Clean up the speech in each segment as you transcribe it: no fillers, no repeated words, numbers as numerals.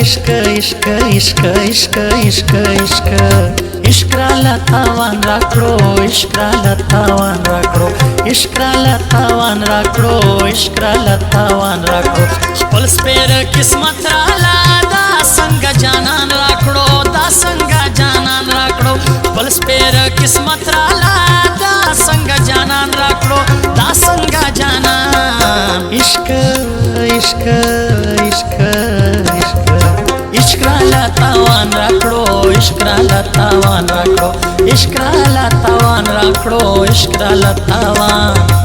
इश्क इश्क इश्क इश्क इश्क इश्क इश्कराला तावान राखड़ो इश्कराला तावान राखड़ो इश्कराला तावान राखड़ो इश्कराला तावान राखड़ो खपल स्पेर किस्मत राला दा संग जानान राखड़ो दा संग जानान राखड़ो खपल स्पेर किस्मत राला दा संग जानान राखड़ो दा संग जानान इश्क इश्क इश्क इश्कराला तावान राखड़ो इश्कराला तावान राखड़ो इश्कराला तावान राखड़ो इश्कराला तावान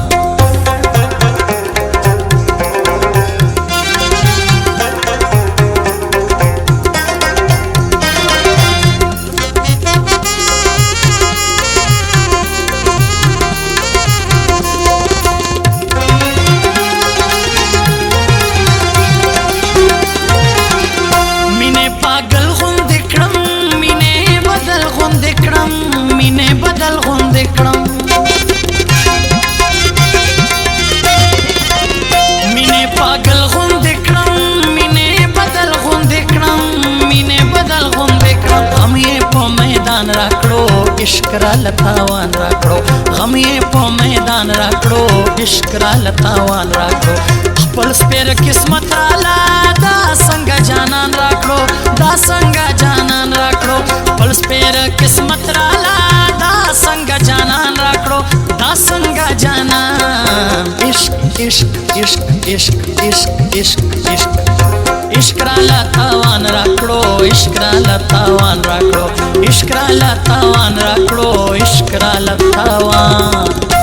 इश्कराला तावान राखड़ो गम ये पो मैदान राखड़ो इश्कराला तावान राखड़ो खपल स्पेर किस्मत राला दा संग जानान राखड़ो दा संग जानान राखड़ो खपल स्पेर किस्मत राला दा संग जानान राखड़ो दा संग जानान इश्क इश्क इश्क इश्क इश्क इश्क इश्क इश्कराला तावान राखड़ो इश्कराला तावान राखड़ो इश्कराला तावान राखड़ो इश्कराला तावान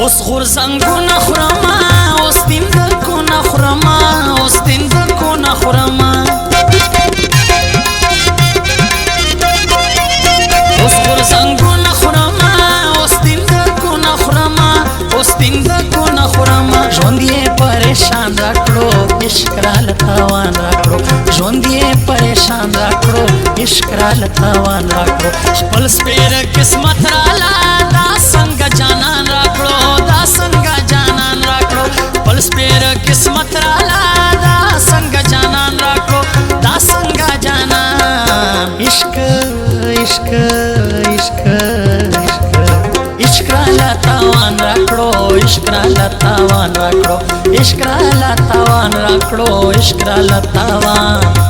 उस गुरजंगो नखरमा उस दिन को नखरमा उस दिन को नखरमा उस गुरजंगो नखरमा उस दिन को नखरमा उस दिन को नखरमा जोंदिए परेशान राखड़ो इश्कराला तावान राखड़ो जोंदिए परेशान राखड़ो इश्कराला तावान राखड़ो खपल स्पेर किस्मत राला दा संग जानान राखड़ो दा संग जानान राखड़ो खपल स्पेर किस्मत राला दा संग जानान राखड़ो दा संग जानान इश्क इश्क इश्क इश्क इश्कराला तावान राखड़ो इश्कराला तावान राखड़ो इश्कराला तावान राखड़ो इश्कराला तावान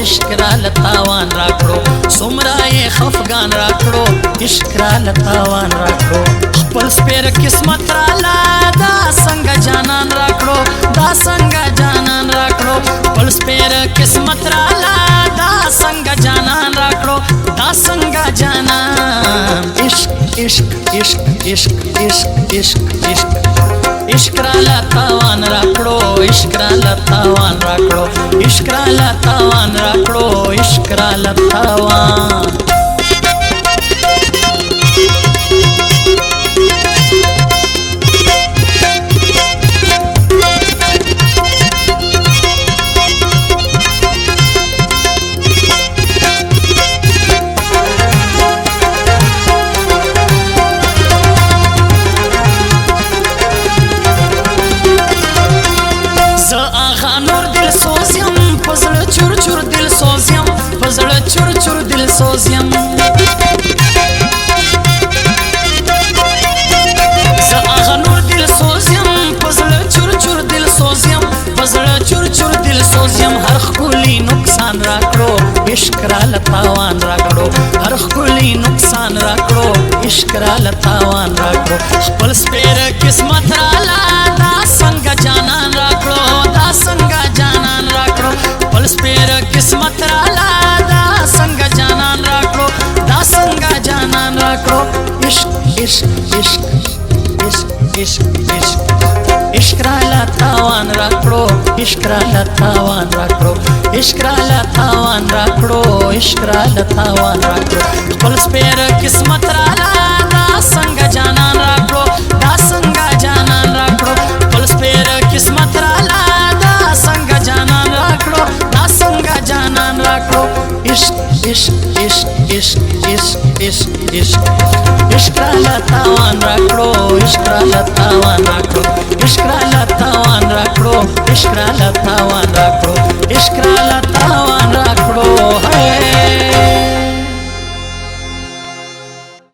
इश्कराला तावान राखड़ो सुमरा ये खफगान राखड़ो इश्कराला तावान राखड़ो खपल स्पेर किस्मत राला दा संग जानान राखड़ो दा संग जानान राखड़ो खपल स्पेर किस्मत राला दा संग जानान राखड़ो दा संग जानान इश्क इश्क इश्क इश्क इश्क इश्क इश्क इश्कराला तावान राखड़ो इश्कराला तावान राखड़ो इश्कराला तावान राखड़ो इश्कराला तावान चुर चुर दिल सोजियम आगा नूर दिल सोजियम पजल चुर चुर दिल सोजियम لتاوان راکړو هر خپلی نقصان راکړو عشق را لتاوان راکړو خپل سپیر قسمت رالا دا څنګه جانان راکړو دا څنګه جانان راکړو خپل سپیر قسمت رالا دا څنګه جانان راکړو دا څنګه جانان راکړو عشق عشق عشق عشق عشق عشق عشق را لتاوان راکړو عشق را لتاوان راکړو عشق را لتاوان راکړو عشق را لتاوان راکړو خپل سپیر قسمت رالا دا څنګه جانان راکړو دا څنګه جانان راکړو خپل سپیر قسمت رالا دا څنګه جانان راکړو دا څنګه جانان راکړو عشق عشق عشق عشق عشق عشق عشق عشق را لتاوان راکړو